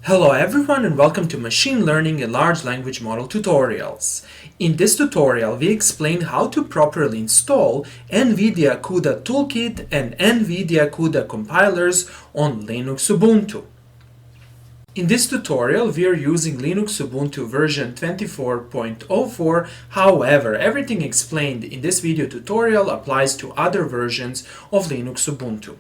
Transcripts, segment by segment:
Hello everyone and welcome to Machine Learning and Large Language Model tutorials. In this tutorial, we explain how to properly install NVIDIA CUDA Toolkit and NVIDIA CUDA compilers on Linux Ubuntu. In this tutorial, we are using Linux Ubuntu version 24.04. However, everything explained in this video tutorial applies to other versions of Linux Ubuntu.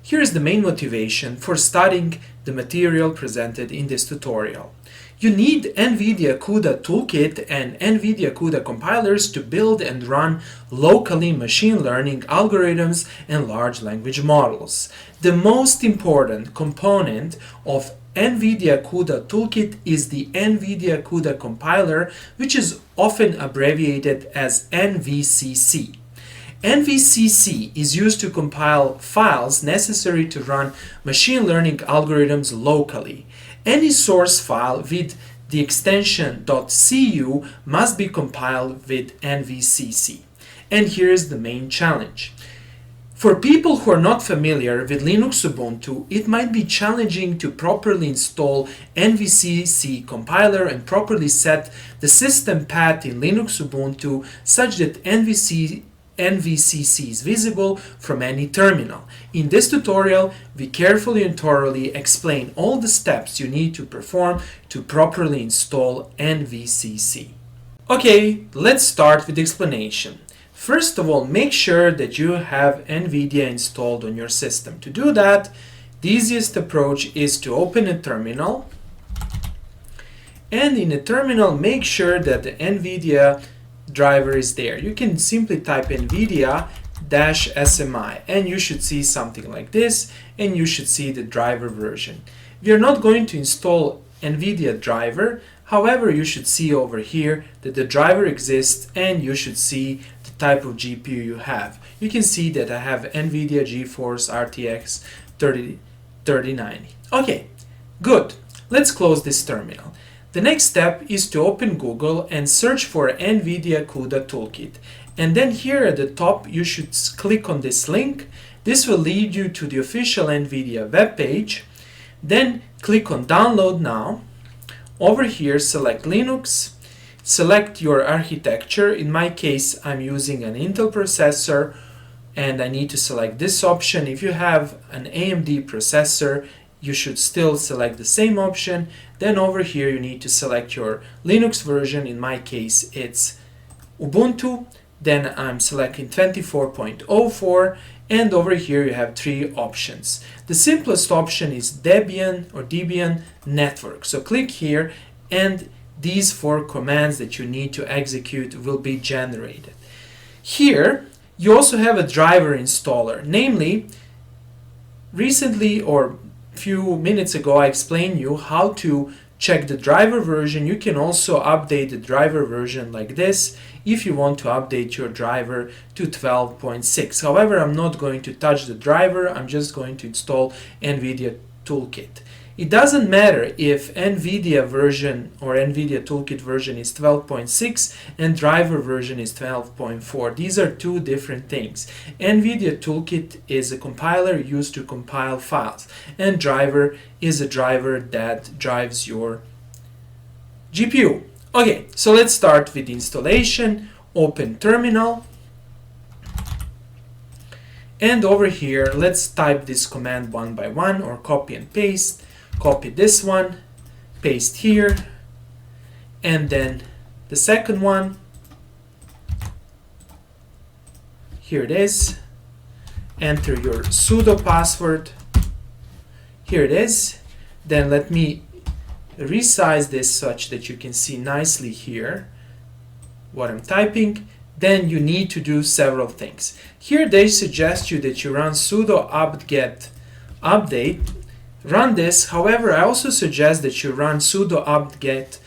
Here is the main motivation for studying the material presented in this tutorial. You need NVIDIA CUDA Toolkit and NVIDIA CUDA compilers to build and run locally machine learning algorithms and large language models. The most important component of NVIDIA CUDA Toolkit is the NVIDIA CUDA Compiler, which is often abbreviated as NVCC. NVCC is used to compile files necessary to run machine learning algorithms locally. Any source file with the extension .cu must be compiled with NVCC. And here is the main challenge. For people who are not familiar with Linux Ubuntu, it might be challenging to properly install NVCC compiler and properly set the system path in Linux Ubuntu such that NVCC is visible from any terminal. In this tutorial, we carefully and thoroughly explain all the steps you need to perform to properly install NVCC. Okay, let's start with the explanation. First of all, make sure that you have NVIDIA installed on your system. To do that, the easiest approach is to open a terminal, and in a terminal, make sure that the NVIDIA driver is there. You can simply type NVIDIA-SMI and you should see something like this, and you should see the driver version. We are not going to install NVIDIA driver, however you should see over here that the driver exists and you should see the type of GPU you have. You can see that I have NVIDIA GeForce RTX 3090. Okay, good. Let's close this terminal. The next step is to open Google and search for NVIDIA CUDA Toolkit. And then here at the top, you should click on this link. This will lead you to the official NVIDIA webpage. Then click on Download Now. Over here, select Linux. Select your architecture. In my case, I'm using an Intel processor, and I need to select this option. If you have an AMD processor, you should still select the same option. Then over here you need to select your Linux version. In my case it's Ubuntu. Then I'm selecting 24.04, and over here you have three options. The simplest option is Debian network. So click here and these four commands that you need to execute will be generated. Here you also have a driver installer, namely recently or few minutes ago I explained you how to check the driver version. You can also update the driver version like this if you want to update your driver to 12.6. However, I'm not going to touch the driver, I'm just going to install NVIDIA Toolkit. It doesn't matter if NVIDIA version or NVIDIA Toolkit version is 12.6 and driver version is 12.4. These are two different things. NVIDIA Toolkit is a compiler used to compile files, and driver is a driver that drives your GPU. Okay, so let's start with installation. Open terminal. And over here, let's type this command one by one or copy and paste. Copy this one, paste here, and then the second one, here it is, enter your sudo password, here it is. Then let me resize this such that you can see nicely here what I'm typing. Then you need to do several things. Here they suggest you that you run sudo apt-get update. Run this. However, I also suggest that you run sudo apt-get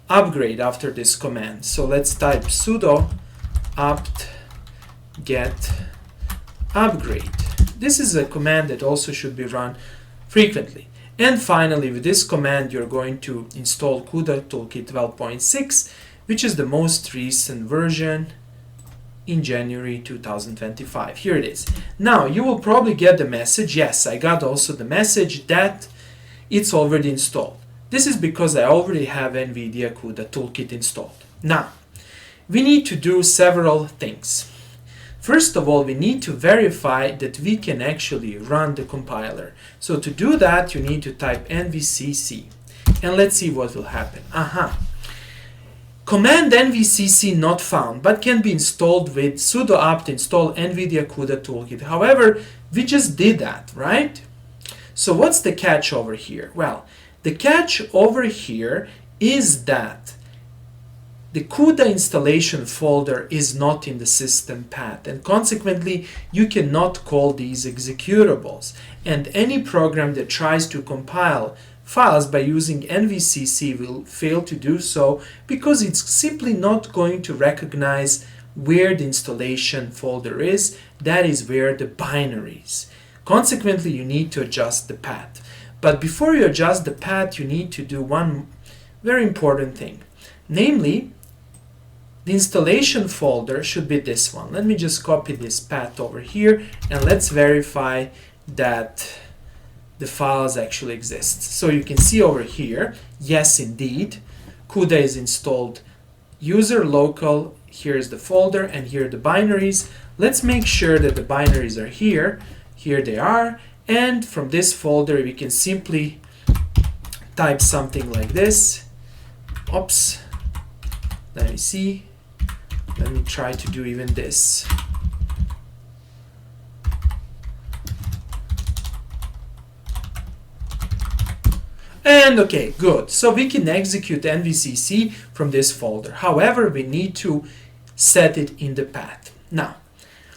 upgrade after this command. So let's type sudo apt-get upgrade. This is a command that also should be run frequently. And finally, with this command, you're going to install CUDA Toolkit 12.6, which is the most recent version in January 2025. Here it is. Now you will probably get the message. Yes, I got also the message that it's already installed. This is because I already have NVIDIA CUDA Toolkit installed. Now, we need to do several things. First of all, we need to verify that we can actually run the compiler. So to do that, you need to type NVCC. And let's see what will happen. Command NVCC not found, but can be installed with sudo apt install NVIDIA CUDA Toolkit. However, we just did that, right? So what's the catch over here? Well, the catch over here is that the CUDA installation folder is not in the system path, and consequently you cannot call these executables, and any program that tries to compile files by using NVCC will fail to do so because it's simply not going to recognize where the installation folder is. That is where the binary is. Consequently, you need to adjust the path. But before you adjust the path, you need to do one very important thing. Namely, the installation folder should be this one. Let me just copy this path over here and let's verify that the files actually exist. So you can see over here, yes indeed, CUDA is installed user local, here's the folder and here are the binaries. Let's make sure that the binaries are here. Here they are, and from this folder we can simply type something like this. Oops, let me see. Let me try to do even this. And okay, good. So we can execute NVCC from this folder. However, we need to set it in the path. Now,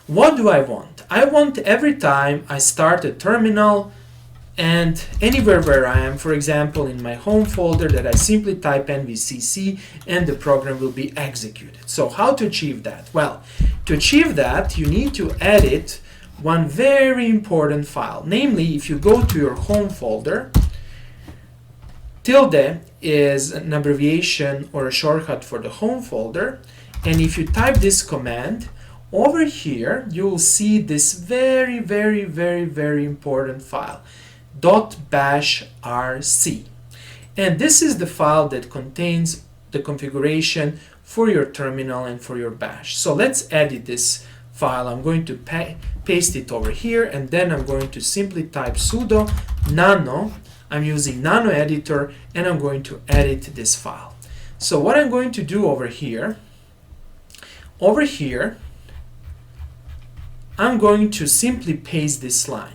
what do I want? I want every time I start a terminal and anywhere where I am, for example, in my home folder, that I simply type NVCC and the program will be executed. So how to achieve that? Well, to achieve that, you need to edit one very important file. Namely, if you go to your home folder, tilde is an abbreviation or a shortcut for the home folder. And if you type this command, over here, you will see this very important file, .bashrc. And this is the file that contains the configuration for your terminal and for your bash. So let's edit this file. I'm going to paste it over here, and then I'm going to simply type sudo nano. I'm using nano editor, and I'm going to edit this file. So what I'm going to do over here, I'm going to simply paste this line.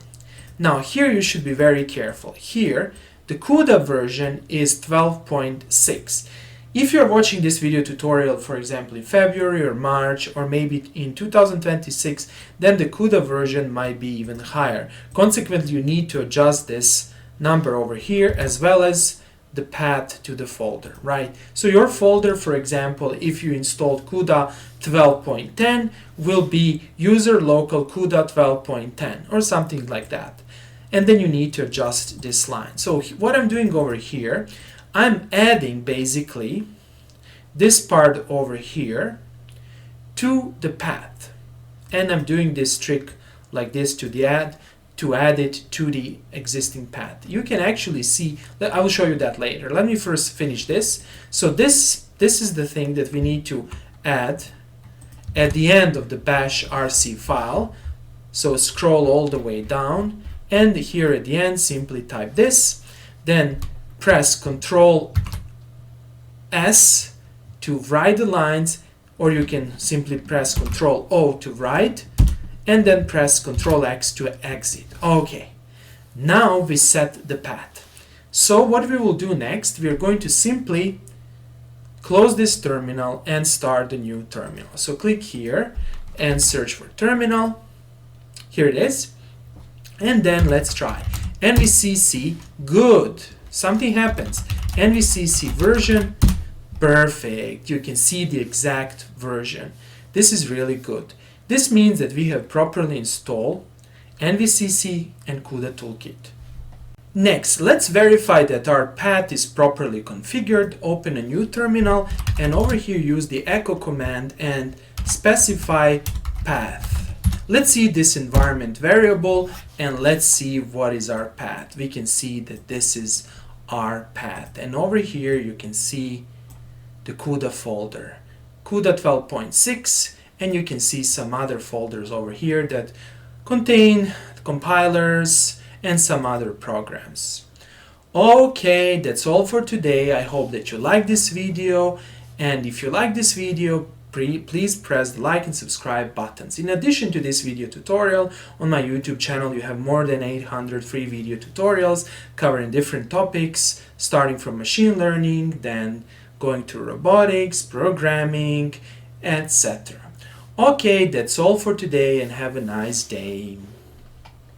Now here you should be very careful. Here the CUDA version is 12.6. If you're watching this video tutorial, for example, in February or March or maybe in 2026, then the CUDA version might be even higher. Consequently, you need to adjust this number over here as well as the path to the folder, right? So your folder, for example, if you installed CUDA 12.10, will be user local CUDA 12.10 or something like that. And then you need to adjust this line. So what I'm doing over here, I'm adding basically this part over here to the path. And I'm doing this trick like this to add it to the existing path. You can actually see that. I will show you that later. Let me first finish this. So this is the thing that we need to add at the end of the bash rc file. So scroll all the way down, and here at the end simply type this, then press Ctrl S to write the lines, or you can simply press Ctrl O to write, and then press Ctrl X to exit. Okay, now we set the path. So what we will do next, we are going to simply close this terminal and start a new terminal. So click here and search for terminal. Here it is. And then let's try NVCC. Good, something happens. NVCC version, perfect. You can see the exact version. This is really good. This means that we have properly installed NVCC and CUDA Toolkit. Next, let's verify that our path is properly configured. Open a new terminal, and over here use the echo command and specify path. Let's see this environment variable and let's see what is our path. We can see that this is our path, and over here you can see the CUDA folder, CUDA 12.6, and you can see some other folders over here that contain compilers and some other programs. Okay, that's all for today. I hope that you like this video, and if you like this video, please press the like and subscribe buttons. In addition to this video tutorial, on my YouTube channel you have more than 800 free video tutorials covering different topics, starting from machine learning, then going to robotics, programming, etc. Okay, that's all for today, and have a nice day.